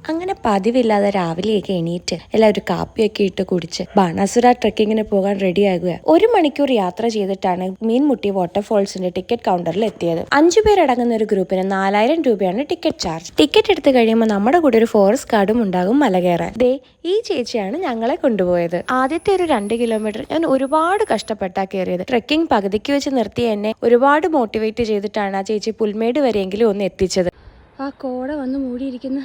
അങ്ങനെ പതിവില്ലാതെ രാവിലെയൊക്കെ എണീറ്റ് എല്ലാവരും കാപ്പിയൊക്കെ ഇട്ട് കുടിച്ച് ബാണാസുര ട്രെക്കിങ്ങിന് പോകാൻ റെഡിയാകുക. 1 മണിക്കൂർ യാത്ര ചെയ്തിട്ടാണ് മീൻമുട്ടി വാട്ടർഫോൾസിന്റെ ടിക്കറ്റ് കൗണ്ടറിൽ എത്തിയത്. 5 പേരടങ്ങുന്ന ഒരു ഗ്രൂപ്പിന് 4000 രൂപയാണ് ടിക്കറ്റ് ചാർജ്. ടിക്കറ്റ് എടുത്ത് കഴിയുമ്പോൾ നമ്മുടെ കൂടെ ഒരു ഫോറസ്റ്റ് ഗാർഡും ഉണ്ടാകും മല കയറാൻ. ദേ ഈ ചേച്ചിയാണ് ഞങ്ങളെ കൊണ്ടുപോയത്. ആദ്യത്തെ ഒരു 2 കിലോമീറ്റർ ഞാൻ ഒരുപാട് കഷ്ടപ്പെട്ടാ കയറിയത്. ട്രെക്കിംഗ് പകുതിക്ക് വെച്ച് നിർത്തിയ എന്നെ ഒരുപാട് മോട്ടിവേറ്റ് ചെയ്തിട്ടാണ് ആ ചേച്ചി പുൽമേട് വരെയെങ്കിലും ഒന്ന് എത്തിച്ചത്. ആ കോട വന്ന് മൂടിയിരിക്കുന്ന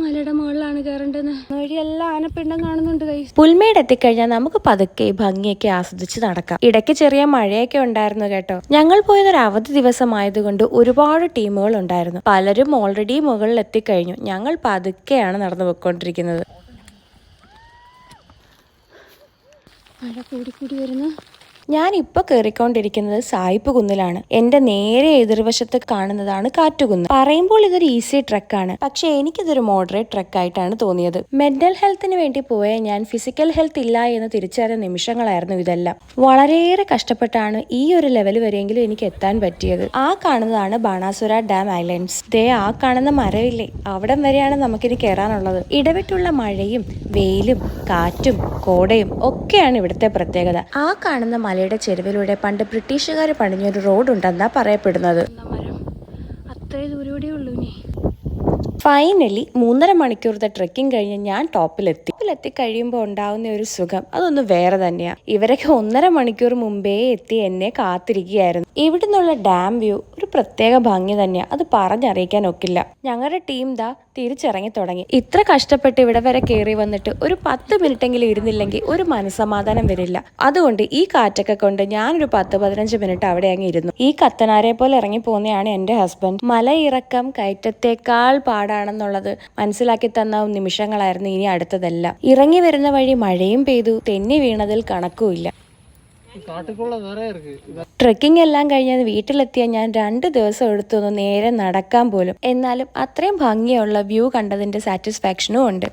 മലയുടെ മുകളിലാണ് കയറേണ്ടത്. വഴിയെല്ലാം ആനപ്പിണ്ടം കാണുന്നുണ്ട്. പുൽമേട് എത്തിക്കഴിഞ്ഞാൽ നമുക്ക് പതുക്കെ ഭംഗിയൊക്കെ ആസ്വദിച്ച് നടക്കാം. ഇടയ്ക്ക് ചെറിയ മഴയൊക്കെ ഉണ്ടായിരുന്നു കേട്ടോ. ഞങ്ങൾ പോയതൊരു അവധി ദിവസമായതുകൊണ്ട് ഒരുപാട് ടീമുകൾ ഉണ്ടായിരുന്നു. പലരും ഓൾറെഡി മുകളിൽ എത്തിക്കഴിഞ്ഞു. ഞങ്ങൾ പതുക്കെയാണ് നടന്നു പോയിക്കൊണ്ടിരിക്കുന്നത്. മഴ കൂടി വരുന്നു. ഞാൻ ഇപ്പോൾ കയറിക്കൊണ്ടിരിക്കുന്നത് സായിപ്പ് കുന്നിലാണ്. എന്റെ നേരെ എതിർവശത്ത് കാണുന്നതാണ് കാറ്റുകുന്ന്. പറയുമ്പോൾ ഇതൊരു ഈസി ട്രെക്കാണ്, പക്ഷെ എനിക്കിതൊരു മോഡറേറ്റ് ട്രെക്കായിട്ടാണ് തോന്നിയത്. മെന്റൽ ഹെൽത്തിന് വേണ്ടി പോയ ഞാൻ ഫിസിക്കൽ ഹെൽത്ത് ഇല്ല എന്ന് തിരിച്ചറിഞ്ഞ നിമിഷങ്ങളായിരുന്നു ഇതെല്ലാം. വളരെയേറെ കഷ്ടപ്പെട്ടാണ് ഈ ഒരു ലെവൽ വരെയെങ്കിലും എനിക്ക് എത്താൻ പറ്റിയത്. ആ കാണുന്നതാണ് ബാണാസുര ഡാം ഐലൻഡ്സ്. ദേ ആ കാണുന്ന മരമില്ലേ, അവിടം വരെയാണ് നമുക്കിനി കയറാനുള്ളത്. ഇടവിട്ടുള്ള മഴയും വെയിലും കാറ്റും കോടയും ഒക്കെയാണ് ഇവിടുത്തെ പ്രത്യേകത. ആ കാണുന്ന മലയുടെ ചെരുവിലൂടെ പണ്ട് ബ്രിട്ടീഷുകാർ പണിഞ്ഞൊരു റോഡ് ഉണ്ടെന്നാ പറയപ്പെടുന്നത്. അത്രേ ദൂരൂടെ ഉള്ളൂ. ഫൈനലി 3.5 മണിക്കൂറത്തെ ട്രെക്കിംഗ് കഴിഞ്ഞ് ഞാൻ ടോപ്പിലെത്തി കഴിയുമ്പോൾ ഉണ്ടാവുന്ന ഒരു സുഖം അതൊന്ന് വേറെ തന്നെയാ. ഇവരൊക്കെ 1.5 മണിക്കൂർ മുമ്പേ എത്തി എന്നെ കാത്തിരിക്കുകയായിരുന്നു. ഇവിടെ നിന്നുള്ള ഡാം വ്യൂ ഒരു പ്രത്യേക ഭംഗി തന്നെയാ, അത് പറഞ്ഞറിയിക്കാൻ ഒക്കില്ല. ഞങ്ങളുടെ ടീം ദാ തിരിച്ചിറങ്ങി തുടങ്ങി. ഇത്ര കഷ്ടപ്പെട്ട് ഇവിടെ വരെ കയറി വന്നിട്ട് ഒരു 10 മിനിറ്റെങ്കിലും ഇരുന്നില്ലെങ്കിൽ ഒരു മനസ്സമാധാനം വരില്ല. അതുകൊണ്ട് ഈ കാറ്റൊക്കെ കൊണ്ട് ഞാനൊരു 10-15 മിനിറ്റ് അവിടെ അങ്ങ് ഇരുന്നു. ഈ കത്തനാരെ പോലെ ഇറങ്ങി പോകുന്നതാണ് എന്റെ ഹസ്ബൻഡ്. മലയിറക്കം കയറ്റത്തേക്കാൾ പാടാണെന്നുള്ളത് മനസ്സിലാക്കി തന്ന നിമിഷങ്ങളായിരുന്നു ഇനി അടുത്തതെല്ലാം. ഇറങ്ങി വരുന്ന വഴി മഴയും പെയ്തു, തെന്നി വീണതിൽ കണക്കുമില്ല. ട്രെക്കിംഗ് എല്ലാം കഴിഞ്ഞ് വീട്ടിലെത്തിയ ഞാൻ 2 ദിവസം എടുത്തൊന്ന് നേരെ നടക്കാൻ പോലും. എന്നാലും അത്രയും ഭംഗിയുള്ള വ്യൂ കണ്ടതിന്റെ സാറ്റിസ്ഫാക്ഷനും ഉണ്ട്.